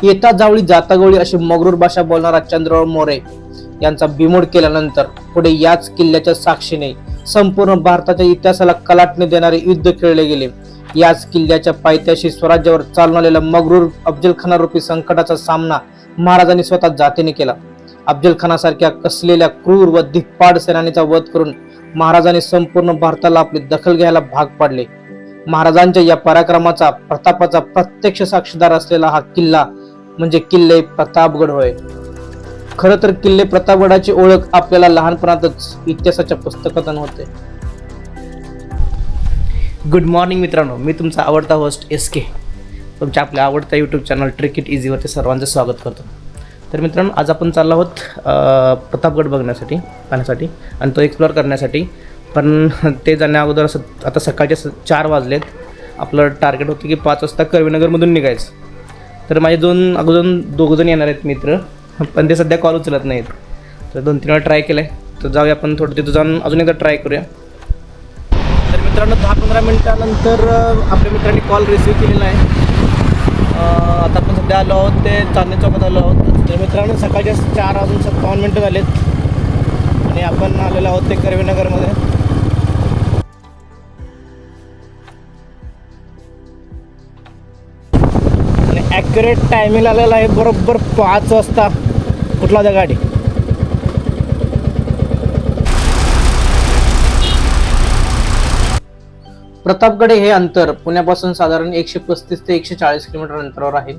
येता जावळी जाता गवळी अशी मगरूर भाषा बोलणारा चंद्रराव मोरे यांचा बिमोड केल्यानंतर पुढे याच किल्ल्याच्या साक्षीने संपूर्ण भारताच्या इतिहासाला कलाटणी देणारे युद्ध खेळले गेले। याच किल्ल्याच्या पायथ्याशी स्वराज्यावर चालणाऱ्या मगरूर अफजल खानारूपी संकटाचा सामना महाराजांनी स्वतः जातीने केला। अफजल खानासारख्या कसलेल्या क्रूर व धिप्पाड सेनानीचा वध करून महाराजांनी संपूर्ण भारताला आपली दखल घ्यायला भाग पाडले। महाराजांच्या या पराक्रमाचा प्रतापाचा प्रत्यक्ष साक्षीदार असलेला हा किल्ला म्हणजे किल्ले प्रतापगड होय। खरं तर किल्ले प्रतापगडाची ओळख आपल्याला लहानपणातच इतिहासाच्या पुस्तकातून होते। गुड मॉर्निंग मित्रांनो, मी तुमचा आवडता होस्ट SK तुमच्या आपल्या आवडत्या यूट्यूब चॅनल ट्रिक इट इझीवरती सर्वांचं स्वागत करतो। तर मित्रांनो, आज आपण चाललो आहोत प्रतापगड पाहण्यासाठी आणि तो एक्सप्लोअर करण्यासाठी। पण ते जाण्या अगोदर आता सकाळचे 4 वाजलेत। आपलं टार्गेट होतं की 5 वाजता कर्वेनगरमधून निघायचं। तर माझे दोघं जण येणार आहेत मित्र, पण ते सध्या कॉल उचलत नाहीत। तर 2-3 वेळा ट्राय केलं आहे, तर जाऊया आपण थोडं तिथं जाऊन अजून एकदा ट्राय करूया। तर मित्रांनो, 10-15 मिनटानंतर आपल्या मित्रांनी कॉल रिसीव केलेला आहे। आता आपण सध्या आलो आहोत ते चांदणी चौकात आलो आहोत। तर मित्रांनो, सकाळचे 4:57 झालेत आणि आपण आलेलो आहोत ते कर्वेनगरमध्ये। आणि ॲक्युरेट टायमिंग आलेला आहे बरोबर 5 वाजता। कुठला होता गाडी? प्रतापगड हे अंतर पुण्यापासून साधारण 135 ते 140 किलोमीटर अंतरावर आहे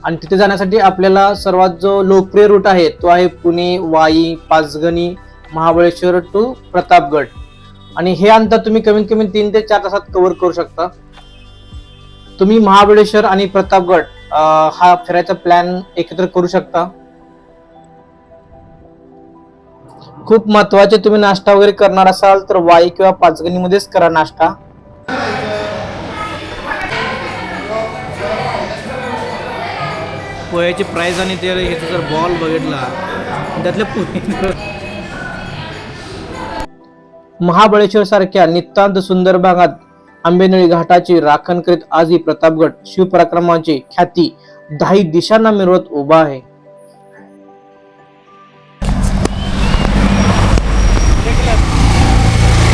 आणि तिथे जाण्यासाठी आपल्याला सर्वात जो लोकप्रिय रूट आहे तो आहे पुणे, वाई, पाचगणी, महाबळेश्वर टू प्रतापगड। आणि हे अंतर तुम्ही कमीत कमी 3 ते 4 तासात कव्हर करू शकता। तुम्ही महाबळेश्वर आणि प्रतापगड हा फिरायचा प्लॅन एकत्र करू शकता। खूप महत्वाचे, तुम्ही नाश्ता वगैरे करणार असाल तर वाई किंवा पाचगणी मध्येच करा नाश्ता। पोह्याची प्राइस आणि ते ह्याचा जर बॉल बघितला त्यातल्या पोहे। महाबळेश्वर सारख्या नितांत सुंदर भागात आंबेनळी घाटाची राखण करीत आजही प्रतापगड शिवपराक्रमाची ख्याती 10 दिशांना मिरवत उभा आहे।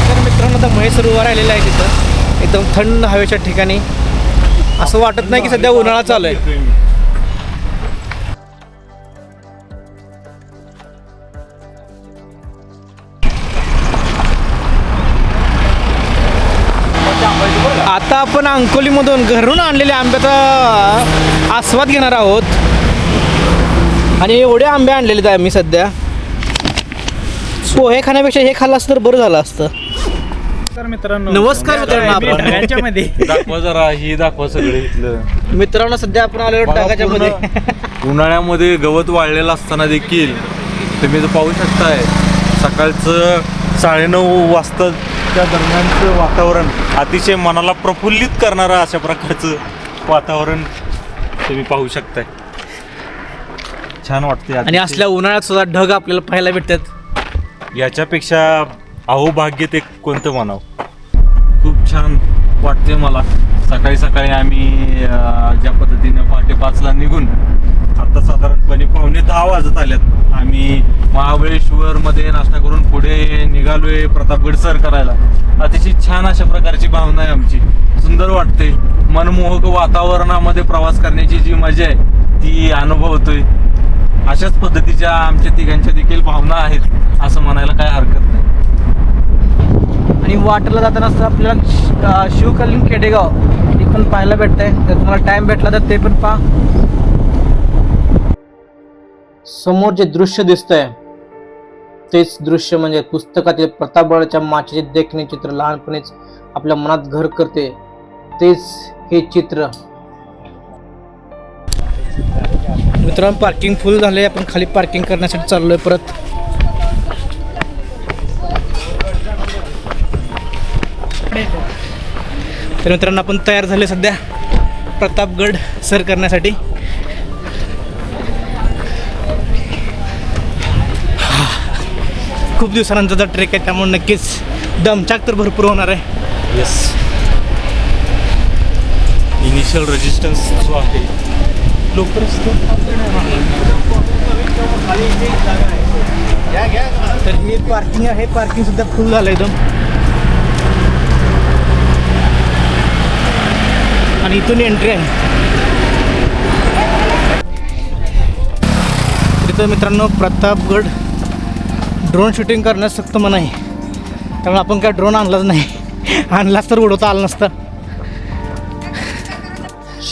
तर मित्रांनो, आता म्हैसूर उभा राहिलेला आहे तिथं एकदम थंड हवेच्या ठिकाणी। असं वाटत नाही की सध्या उन्हाळा चालू आहे। आता आपण अंकोलीमधून घरून आणलेल्या आंब्याचा आस्वाद घेणार आहोत आणि एवढे आंबे आणलेले आहेत मी सध्या। पोहे खाण्यापेक्षा हे खाल्लं असतं तर बरं झालं असतं। नमस्कार मित्रांनो, नमस्कार मित्रांनो, ढगाच्यामध्ये दाखवा जरा, ही दाखवा सगळे इथलं। मित्रांनो, सध्या आपण आलेलो ढगाच्या मध्ये। उन्हाळ्यामध्ये गवत वाळलेलं असताना देखील तुम्ही पाहू शकताय सकाळचं 9:30 वाजताच्या दरम्यानचं वातावरण अतिशय मनाला प्रफुल्लित करणारं अशा प्रकारचं वातावरण तुम्ही पाहू शकताय। छान वाटते आणि असल्या उन्हाळ्यात सुद्धा ढग आपल्याला पाहायला भेटतात। याच्यापेक्षा अहोभाग्य ते कोणतं म्हणावं। खूप छान वाटते मला। सकाळी सकाळी आम्ही ज्या पद्धतीनं 5:30ला निघून आता साधारणपणे 9:45 वाजत आल्यात। आम्ही महाबळेश्वरमध्ये नाश्ता करून पुढे निघालोय प्रतापगड सर करायला। अतिशय छान अशा प्रकारची भावना आहे आमची। सुंदर वाटते, मनमोहक वातावरणामध्ये प्रवास करण्याची जी मजा आहे ती अनुभवतोय। अशाच पद्धतीच्या आमच्या तिघांच्या देखील भावना आहेत असं म्हणायला काय हरकत नाही। आणि वाटरला जाताना आपल्याला शिवकालीन खेडेगाव हे पण पाहायला भेटतंय। तर तुम्हाला टाइम भेटला तर ते पण पहा। समोर जे दृश्य दिसतंय तेच दृश्य म्हणजे पुस्तकातील प्रतापगडाच्या माचेचे देखणे चित्र लहानपणीच आपल्या मनात घर करते, तेच हे चित्र। मित्रांनो, पार्किंग फुल झाले, आपण खाली पार्किंग करण्यासाठी चाललोय परत। तर मित्रांनो, आपण तयार झाले सध्या प्रतापगड सर करण्यासाठी। खूप दिवसानंतरचा ट्रेक आहे, त्यामुळे नक्कीच दमछाक तर भरपूर होणार आहे। येस, इनिशियल रेजिस्टन्स जो आहे तर हे पार्किंग आहे, पार्किंग सुद्धा फुल झालं एकदम. आणि इथून एंट्री आहे. तिथं मित्रांनो प्रतापगड ड्रोन शूटिंग करण्यास सक्त मनाई आहे. त्यामुळे आपण काय ड्रोन आणलाच नाही. आणलाच तर उडवता आला नसता.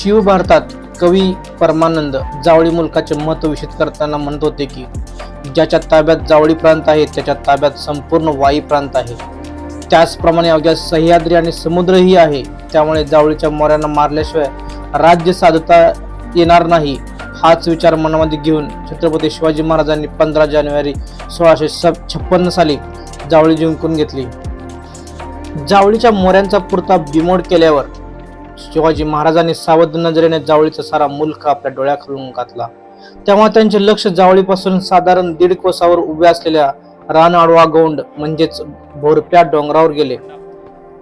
शिव भारतात कवी परमानंद जावळी मुलकाचे महत्त्व विषद करताना म्हणत होते की ज्याच्या ताब्यात जावळी प्रांत आहे त्याच्या ताब्यात संपूर्ण वाई प्रांत आहे. त्याचप्रमाणे अवघ्या सह्याद्री आणि समुद्रही आहे. त्यामुळे जावळीच्या मोऱ्यांना मारल्याशिवाय राज्य साधता येणार नाही. हाच विचार मनामध्ये घेऊन छत्रपती शिवाजी महाराजांनी 15 जानेवारी 1656 साली जावळी जिंकून घेतली. जावळीच्या मोऱ्यांचा पुरता बिमोड केल्यावर शिवाजी महाराजांनी सावध नजरेने जावळीचा सारा मुल्क आपल्या डोळ्याखालून घातला. तेव्हा त्यांचे लक्ष जावळीपासून साधारण 1.5 कोसावर उभे असलेल्या रानआडवा गौंड म्हणजेच भोरप्या डोंगरावर गेले.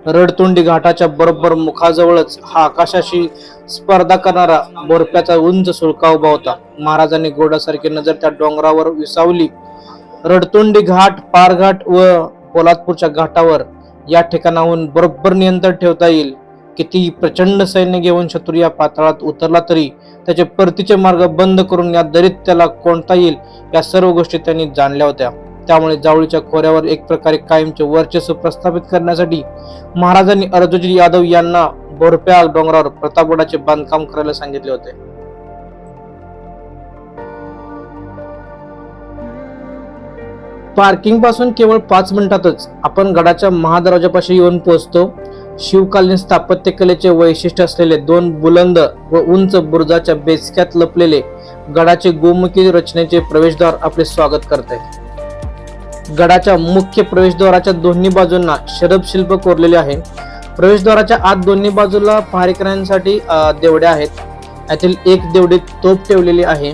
रडतोंडी घाटाच्या बरोबर मुखाजवळच हा आकाशाशी स्पर्धा करणारा भोरप्याचा उंच सुळका उभा होता. महाराजांनी घोड्यासारखी नजर त्या डोंगरावर विसावली. रडतोंडी घाट, पारघाट व पोलादपूरच्या घाटावर या ठिकाणाहून बरोबर नियंत्रण ठेवता येईल. किती प्रचंड सैन्य घेऊन शत्रू या पाताळात उतरला तरी त्याचे परतीचे मार्ग बंद करून या दरीत त्याला कोणता येईल या सर्व गोष्टी त्यांनी जाणल्या होत्या. त्यामुळे जावळीच्या खोऱ्यावर एक प्रकारे कायमचे वर्चस्व प्रस्थापित करण्यासाठी महाराजांनी अर्जुजी यादव यांना भोरप्या डोंगरावर प्रतापगडाचे बांधकाम करायला सांगितले होते. पार्किंग पासून केवळ 5 मिनिटातच आपण गडाच्या महादरवाजापाशी येऊन पोहोचतो. शिवकालीन स्थापत्यकलेचे वैशिष्ट्य असलेले 2 बुलंद व उंच बुरुजाच्या बेचक्यात लपलेले गडाचे गोमुखी रचनेचे प्रवेशद्वार आपले स्वागत करते. गडाच्या मुख्य प्रवेशद्वाराच्या दोन्ही बाजूंना शरभ शिल्प कोरलेले आहे. प्रवेशद्वाराच्या आत दोन्ही बाजूला पहारेकऱ्यांसाठी देवड्या आहेत. यातील एक देवडीत तोफ ठेवलेली आहे.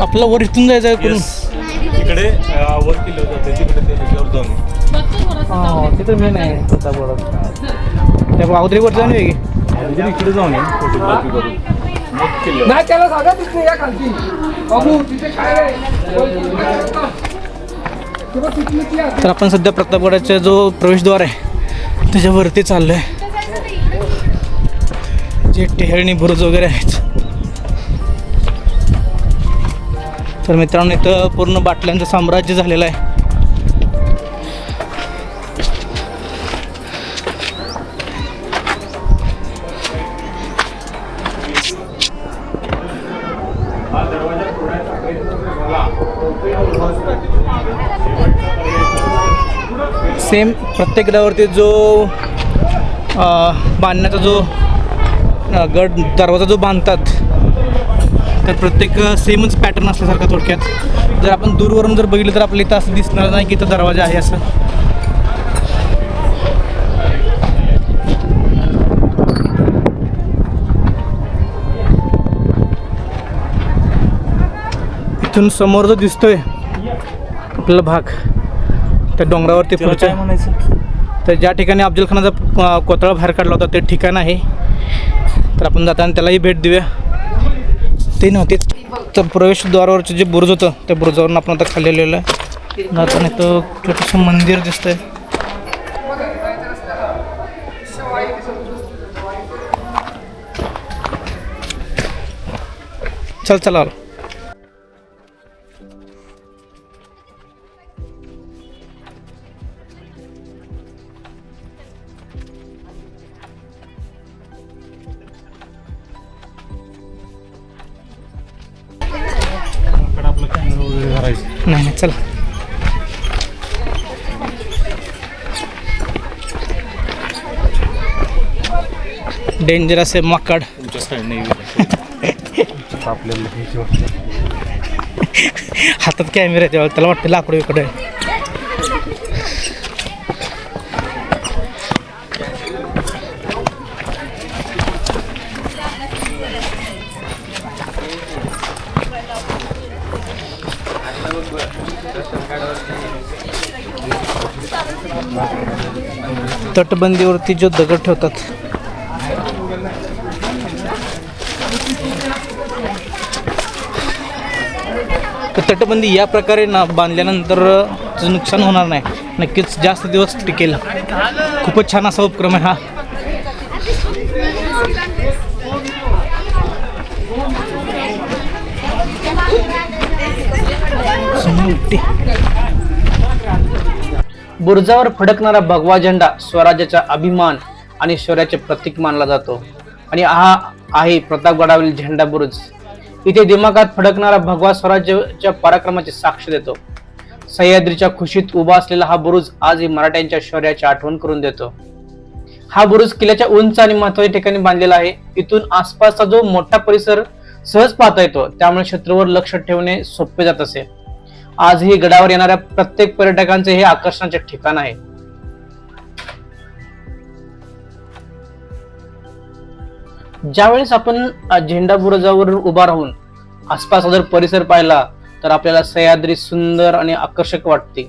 आपला वर इथून जायचं आहे करून तिकडे वर किल्ले जाते तिकडे ते ह्याच्यावर जाऊन तिथं मेन आहे प्रतापगड. त्या अगोदरीवर जाऊन की इकडे जाऊन फोटोग्राफी करून नाही त्याला सांगा तिथे या खालती बाबू तिथे काय तर आपण सध्या प्रतापगडाचा जो प्रवेशद्वार आहे त्याच्यावरती चाललोय. जे टेहळणी बुरुज वगैरे आहेत. तर मित्रांनो इथं पूर्ण बाटल्यांचं साम्राज्य झालेलं आहे. सेम प्रत्येक गडावरती जो बांधण्याचा जो गड दरवाजा जो बांधतात तर प्रत्येक सेमच पॅटर्न असल्यासारखं थोडक्यात. जर आपण दूरवरून जर बघितलं तर आपल्या इथं असं दिसणार नाही की इथं दरवाजा आहे असं. इथून समोर जो दिसतोय आपल्याला भाग त्या डोंगरावरती पुढच्या म्हणायचं तर ज्या ठिकाणी अफजलखानाचा कोतळा बाहेर काढला होता ते ठिकाण आहे. तर आपण जाताना त्यालाही भेट देऊया. ते नव्हतेच तर प्रवेशद्वारावरचं जे बुरुज होतं त्या बुरुजावरून आपण आता खाली आलेलं आहे. जाताना इथं छोटंसं मंदिर दिसतंय. चला आपलं कॅमेरा वगैरे करायचं नाही चला. डेंजरस आहे माकड. तुमच्या साईडने आपल्याला हातात कॅमेरा आहे त्याला वाटतं लाकडं इकडे आहे. तटबंदीवरती जो दगड ठेवतात तर तटबंदी या प्रकारे बांधल्यानंतर नुकसान होणार नाही, नक्कीच जास्त दिवस टिकेल. खूपच छान असा उपक्रम आहे हा. बुरुजावर फडकणारा भगवा झेंडा स्वराज्याचा अभिमान आणि शौर्याचे प्रतीक मानला जातो आणि हा आहे प्रतापगडावरील झेंडा बुरुज. इथे दिमागात फडकणारा भगवा स्वराज्याच्या पराक्रमाची साक्ष देतो. सह्याद्रीच्या खुशीत उभा असलेला हा बुरुज आजही मराठ्यांच्या शौर्याची आठवण करून देतो. हा बुरुज किल्ल्याच्या उंच आणि महत्त्वाच्या ठिकाणी बांधलेला आहे. इथून आसपासचा जो मोठा परिसर सहज पाहता येतो, त्यामुळे शत्रूवर लक्ष ठेवणे सोपे जात असे. आजही गडावर येणाऱ्या प्रत्येक पर्यटकांचे हे आकर्षणाचे ठिकाण आहे. ज्यावेळेस आपण झेंडा बुरुजावर उभा राहून आसपासचा जर परिसर पाहिला तर आपल्याला सह्याद्री सुंदर आणि आकर्षक वाटते.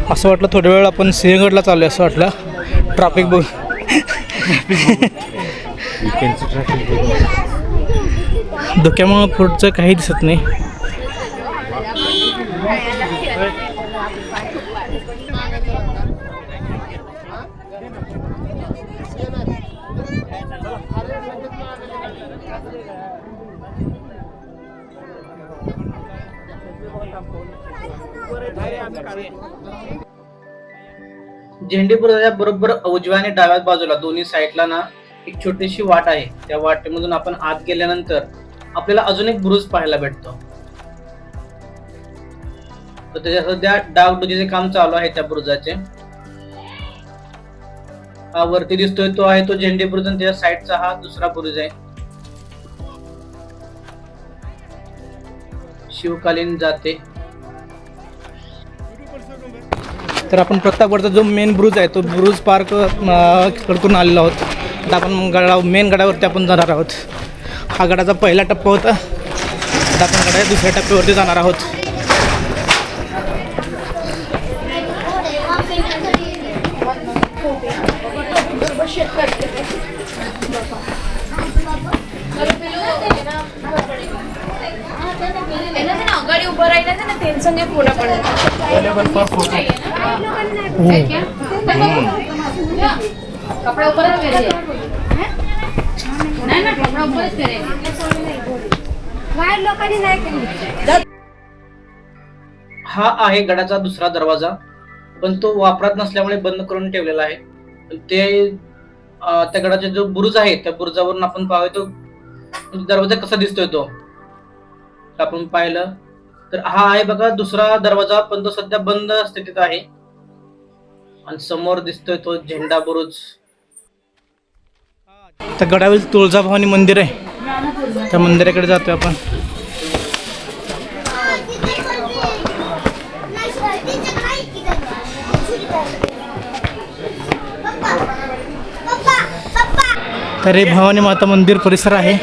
असं वाटलं थोड्या वेळ आपण सिंहगडला चाललोय असं वाटलं. ट्रॅफिक बघ धुक्यामुळे पुढचं काही दिसत नाही. झेंडे बुरुजाच्या बरोबर उजव्या आणि डाव्या बाजूला दोन्ही साईडला एक छोटीशी वाट आहे. त्या वाटेमधून आपण आत गेल्यानंतर आपल्याला अजून एक बुरुज पाहायला भेटतो. तर त्याच्या सध्या डागडुजीचे काम चालू आहे त्या बुरुजाचे. हा वरती दिसतोय तो आहे तो झेंडे बुरुज आणि त्याच्या साईडचा हा दुसरा बुरुज आहे. शिवकालीन जाते. तर आपण प्रतापगडचा जो मेन बुरुज आहे तो बुरुज पार्क कडून आलेलो आहोत. आता आपण मेन गडावरती आपण जाणार आहोत. हा गडाचा पहिला टप्पा होता. आता आपण गडाच्या दुसऱ्या टप्प्यावरती जाणार आहोत. गाड़ी ऊपर आई ना टेंशन नहीं पूरा पड़ कपड़ा ऊपर नहीं ना कपड़ा ऊपर हा आहे गडाचा दुसरा दरवाजा, पण तो वापरात नसल्यामुळे बंद करून ठेवलेला आहे. ते त्या गडाचा जो बुरुज आहे त्या बुरुजावरून आपण पाहतो दरवाजा कसा दिसतोय तो आपण पाहिलं तर हा आहे बघा दुसरा दरवाजा, पण तो सध्या बंद स्थितीत आहे. आणि समोर दिसतोय तो झेंडा बुरुज. त्या गडावरील तुळजाभवानी मंदिर आहे, त्या मंदिराकडे जातोय आपण. तर हे भवानी माता मंदिर परिसर आहे.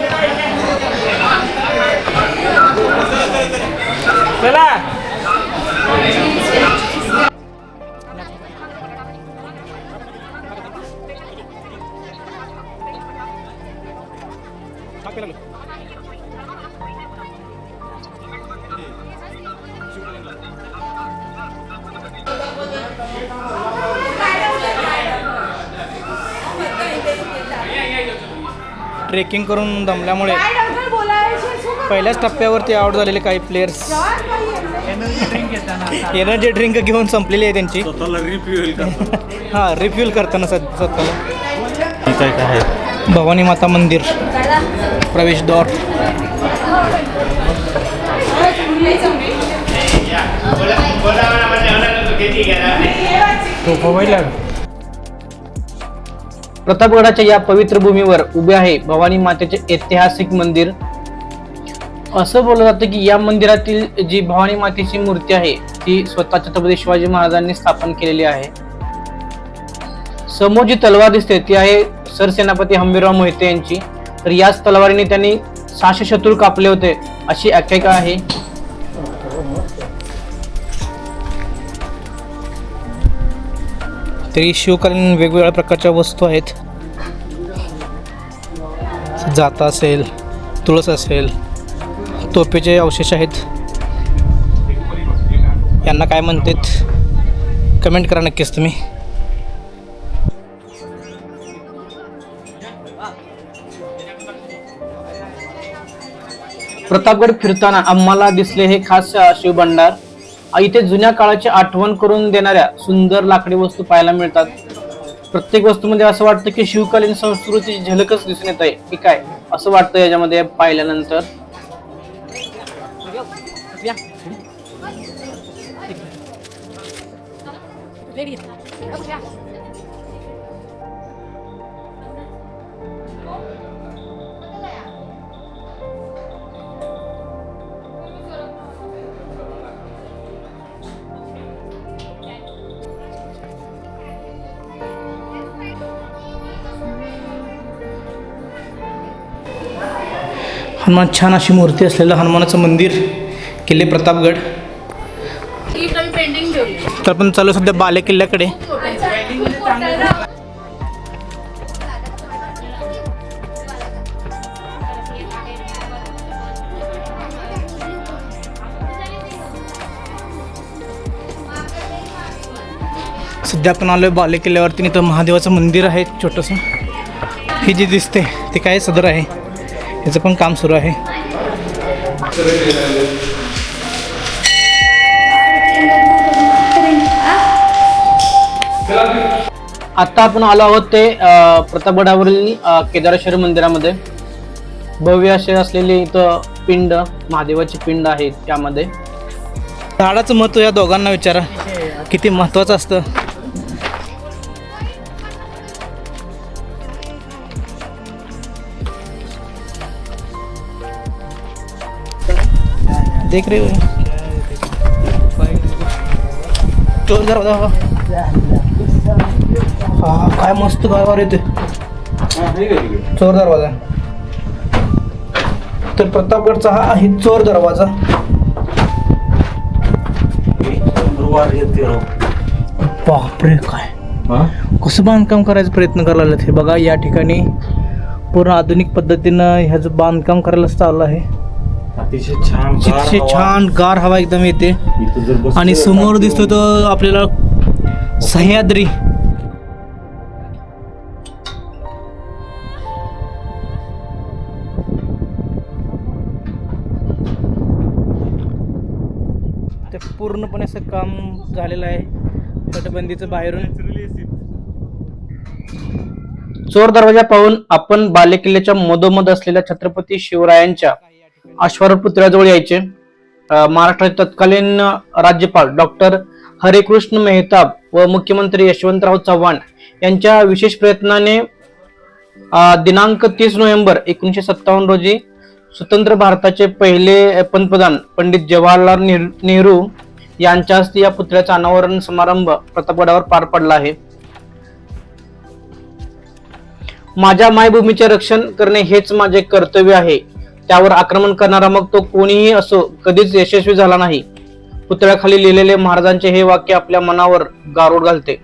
ट्रेकिंग करून दमल्यामुळे पहिल्याच टप्प्यावरती आउट झालेले काही प्लेयर्स एनर्जी ड्रिंक घेऊन संपलेली आहे त्यांची. हां, रिफ्यूल करताना स्वतःला. भवानी माता मंदिर प्रवेशद्वार. प्रतापगडाच्या या पवित्र भूमीवर उभे आहे भवानी मातेचे ऐतिहासिक मंदिर. असं बोललं जातं की या मंदिरातील जी भवानी मातेची मूर्ती आहे ती स्वतः छत्रपती शिवाजी महाराजांनी स्थापन केलेली आहे. समोर जी तलवार दिसते ती आहे सरसेनापती हंबीरराव मोहिते यांची. तर याच तलवारीने त्यांनी 600 शत्रू कापले होते अशी आख्यायिका आहे. तरी शिवकालीन वेगवेगळ्या प्रकारच्या वस्तू आहेत. जाता असेल, तुळस असेल, तोफेचे अवशेष आहेत. यांना काय म्हणतात कमेंट करा नक्कीच तुम्ही. प्रतापगड फिरताना आम्हाला दिसले हे खास शिवभंडार. इथे जुन्या काळाची आठवण करून देणाऱ्या सुंदर लाकडी वस्तू पाहायला मिळतात. प्रत्येक वस्तूमध्ये असं वाटतं की शिवकालीन संस्कृतीची झलकच दिसून येत आहे की काय, असं वाटतं याच्यामध्ये पाहिल्यानंतर. हनुमान, छान अशी मूर्ती असलेलं हनुमानाचं मंदिर, किल्ले प्रतापगड. पेंडिंग ठेवली. तर आपण चालू सध्या बाले किल्ल्याकडे. सध्या आपण आलोय बाले किल्ल्यावरती. इथं महादेवाचं मंदिर आहे छोटंसं. ही जी दिसते ते काय सदर आहे, याचं पण काम सुरू आहे. आता आपण आलो आहोत ते प्रतापगडावरील केदारेश्वर मंदिरामध्ये. भव्य असे असलेली इथं पिंड, महादेवाची पिंड आहे. त्यामध्ये झाडाचं महत्त्व या दोघांना विचारा, किती महत्त्वाचं असतं. देख रे चोर दरवाजा. हा काय मस्त गावावर येते चोर दरवाजा. तर प्रतापगडचा हा आहे चोर दरवाजा. बापरे, काय कसं बांधकाम करायचा प्रयत्न करायला लागलेत हे बघा. या ठिकाणी पूर्ण आधुनिक पद्धतीनं ह्याचं बांधकाम करायला चालू आहे. अतिशय छान गार हवा एकदम येते. आणि समोर दिसतो तो आपल्याला सह्याद्री. ते पूर्णपणे असं काम झालेलं आहे तटबंदीचं बाहेरून. चोर दरवाजा पाहून आपण बाले किल्ल्याच्या मधोमध असलेल्या छत्रपती शिवरायांच्या अश्वारूढ पुतळ्याजवळ यायचे. महाराष्ट्राचे तत्कालीन राज्यपाल डॉक्टर हरेकृष्ण मेहताब व मुख्यमंत्री यशवंतराव चव्हाण यांच्या विशेष प्रयत्नाने दिनांक 30 नोव्हेंबर 1957 रोजी स्वतंत्र भारताचे पहिले पंतप्रधान पंडित जवाहरलाल नेहरू यांच्या हस्ते या पुतळ्याचा अनावरण समारंभ प्रतापगडावर पार पडला आहे. माझ्या मायभूमीचे रक्षण करणे हेच माझे कर्तव्य आहे. त्यावर आक्रमण करणारा मग तो कोणीही असो कधीच यशस्वी झाला नाही. पुतळ्याखाली लिहिलेले महाराजांचे हे वाक्य आपल्या मनावर गारोड घालते.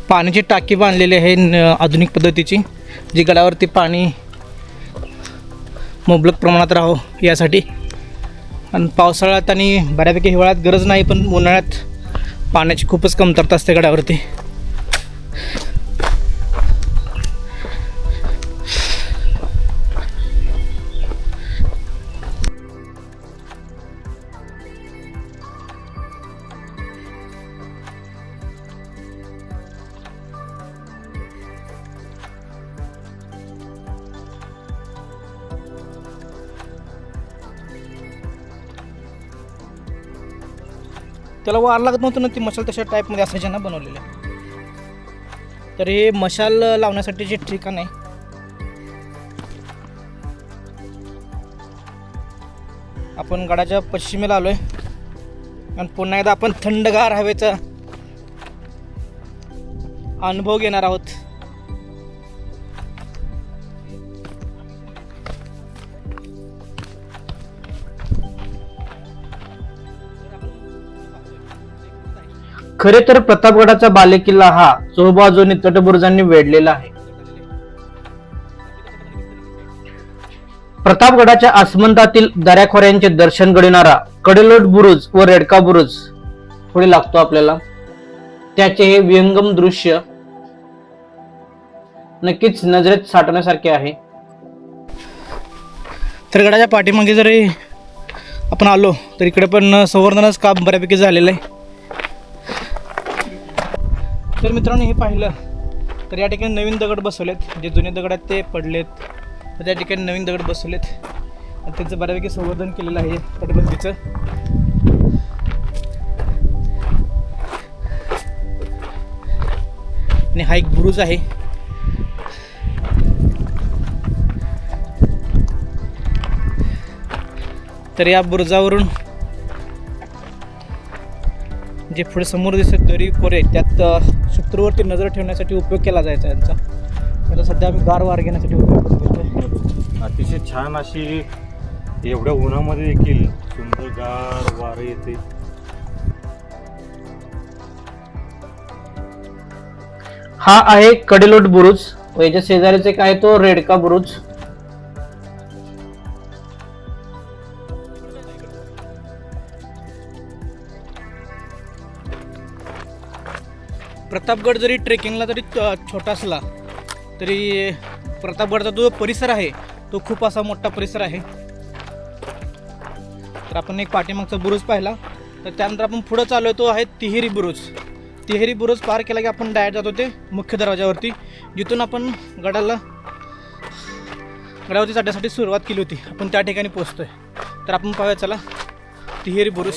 पाण्याची टाकी बांधलेली आहे आधुनिक पद्धतीची, जी गडावरती पाणी मुबलक प्रमाणात राहो यासाठी. आणि पावसाळ्यात आणि बऱ्यापैकी हिवाळ्यात गरज नाही, पण उन्हाळ्यात पाण्याची खूपच कमतरता असते गडावरती. त्याला वार लागत नव्हतं ना, ती मशाल तशा टाईपमध्ये असायच्या ना बनवलेल्या. तर हे मशाल लावण्यासाठी जे ठिकाण आहे, आपण गडाच्या पश्चिमेला आलोय आणि पुन्हा एकदा आपण थंडगार हवेचा अनुभव घेणार आहोत. खरे तर प्रतापगडाचा बालेकिल्ला हा चोहोबाजूने तटबुरुजांनी वेढलेला आहे. प्रतापगडाच्या आसमंतातील दऱ्याखोऱ्यांचे दर्शन घडविणारा कडेलोट बुरुज व रेडका बुरुज पुढे लागतो आपल्याला. त्याचे हे विहंगम दृश्य नक्कीच नजरेत साठवण्यासारखे आहे. तर गडाच्या पाठीमागे जरी आपण आलो तर इकडे पण संवर्धनाचं काम बऱ्यापैकी झालेलं आहे. तर मित्रांनो, हे पाहिलं तर या ठिकाणी नवीन दगड बसवलेत. जे जुने दगड आहेत ते पडलेत, तर त्या ठिकाणी नवीन दगड बसवलेत. त्याचं बऱ्यापैकी संवर्धन केलेलं आहे तटबंदीचं. आणि हा एक बुरुज आहे. तर या बुरुजावरून जे पुढे समोर दिसत दरी कोरे, त्यात शत्रूवरती नजर ठेवण्यासाठी उपयोग केला जायचा यांचा. आता सध्या आम्ही गार वार घेण्यासाठी उपयोग करतो. अतिशय छान अशी एवढ्या उन्हामध्ये देखील सुंदर गार वारे येते. हा आहे कडेलोट बुरुज व याच्या शेजारीच एक आहे तो रेडका बुरुज. प्रतापगड जरी ट्रेकिंगला जरी छोटा असला तरी प्रतापगडचा जो परिसर आहे तो खूप असा मोठा परिसर आहे. तर आपण एक पाठीमागचा बुरुज पाहिला. तर त्यानंतर आपण पुढं चालू तो आहे तिहेरी बुरुज. तिहेरी बुरुज पार केला की आपण डायरेक्ट जातो ते मुख्य दरवाजावरती, जिथून आपण गडावरती चढण्यासाठी सुरुवात केली होती. आपण त्या ठिकाणी पोहोचतोय. तर आपण पाहूया चला तिहेरी बुरुज.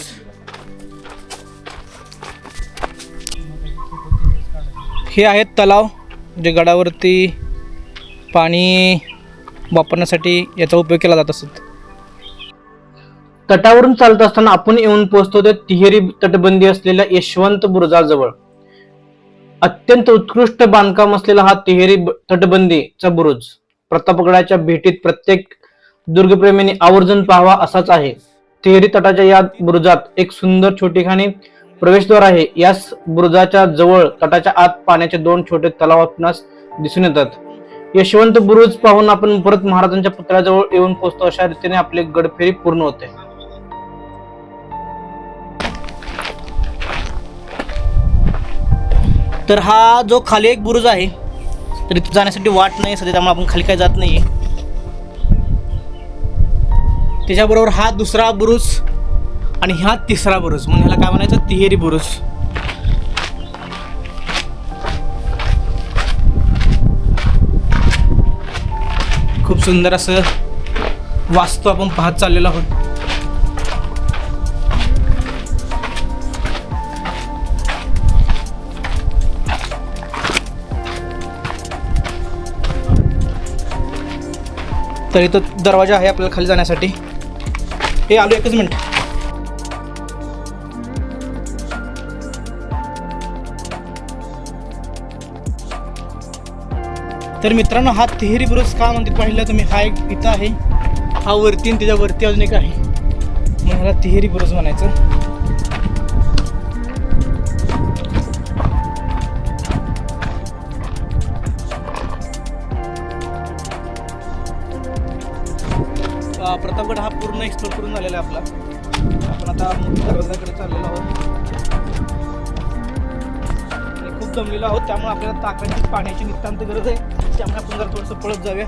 हे आहेत तलाव, जे गडावरती पाणी वापरण्यासाठी याचा उपयोग केला जात असत. तटावरून चालत असताना आपण येऊन पोहोचतो ते तिहेरी तटबंदी असलेल्या यशवंत बुरुजाजवळ. अत्यंत उत्कृष्ट बांधकाम असलेला हा तिहेरी तटबंदीचा बुरुज प्रतापगडाच्या भेटीत प्रत्येक दुर्गप्रेमीने आवर्जून पाहावा असाच आहे. तिहेरी तटाच्या या बुरुजात एक सुंदर छोटीखानी प्रवेशद्वार आहे. याच बुरुजाच्या जवळ तटाच्या आत पाण्याचे 2 छोटे तलाव आपणास दिसून येतात. यशवंत बुरुज पाहून आपण परत महाराजांच्या पुतळ्याजवळ येऊन पोहोचतो. अशा रीतीने आपली गडफेरी पूर्ण होते. तर हा जो खाली एक बुरुज आहे, तर इथे जाण्यासाठी वाट नाही सध्या, त्यामुळे आपण खाली काय जात नाहीये. त्याच्याबरोबर हा दुसरा बुरुज आणि हा तिसरा बुरुज, म्हणून ह्याला काय म्हणायचं, तिहेरी बुरुज. खूप सुंदर असं वास्तू आपण पाहत चाललेलो आहोत. तर इथं दरवाजा आहे आपल्याला खाली जाण्यासाठी. हे आलो, एकच मिनिट. तर मित्रांनो, हा तिहेरी बुरुज का म्हणते पाहिलं तुम्ही, हा एक इथं आहे, हा वरती, आणि त्याच्यावरती अजून एक आहे, म्हणून ह्याला तिहेरी बुरुज म्हणायचं. प्रतापगड हा पूर्ण एक्सप्लोर करून झालेला आहे आपला. आपण आता मुख्य दरवाजाकडे चाललेलो आहोत. खूप जमलेलो आहोत, त्यामुळे आपल्याला ताकाची पाण्याची नितांत गरज आहे. त्यामुळे आपण जरा थोडंसं पळत जाऊया.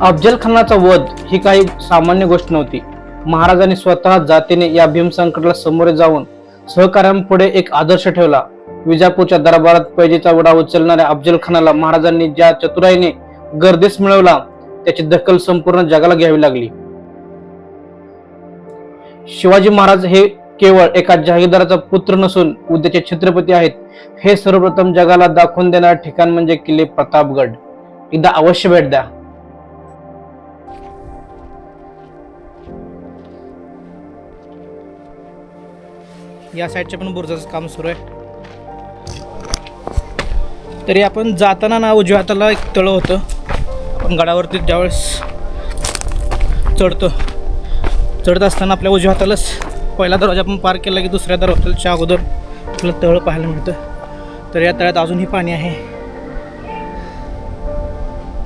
अफजल खानाचा वध ही काही सामान्य गोष्ट नव्हती. महाराजांनी स्वतः जातीने या भीमसंकटाला सामोरे जाऊन सहकार्यांपुढे एक आदर्श ठेवला. विजापूरच्या दरबारात पैजेचा वडा उचलणाऱ्या अफजल खानाला महाराजांनी ज्या चतुराईने गर्दीस मिळवला, त्याची दखल संपूर्ण जगाला घ्यावी लागली. शिवाजी महाराज हे केवळ एका जहागीरदाराचा पुत्र नसून उद्याचे छत्रपती आहेत. हे सर्वप्रथम जगाला दाखवून देणारे ठिकाण म्हणजे किल्ले प्रतापगड. एकदा अवश्य भेट द्या. या साईडचे पण बुरुजाचं काम सुरू आहे. तरी आपण जाताना ना उजव्या हाताला एक तळं होतं. आपण गडावरती ज्यावेळेस चढत असताना आपल्या उजव्या हातालाच पहिला दरवाजा आपण पार केला की दुसऱ्या दरवाजाच्या अगोदर आपल्याला तळं पाहायला मिळतं. तर या तळ्यात अजूनही पाणी आहे.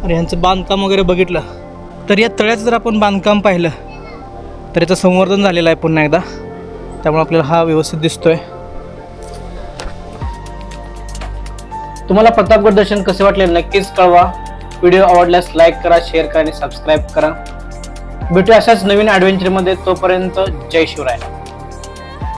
आणि यांचं बांधकाम वगैरे बघितलं तर या तळ्याचं जर आपण बांधकाम पाहिलं तर याचं संवर्धन झालेलं आहे पुन्हा एकदा, त्यामुळे आपल्याला हा व्यवस्थित दिसतोय. तुम्हाला प्रतापगड दर्शन कसे वाटले नक्कीच कळवा. व्हिडिओ आवडल्यास लाईक करा, शेअर करा आणि सबस्क्राईब करा. भेटूया अशाच नवीन ॲडव्हेंचरमध्ये. तोपर्यंत जय शिवराय.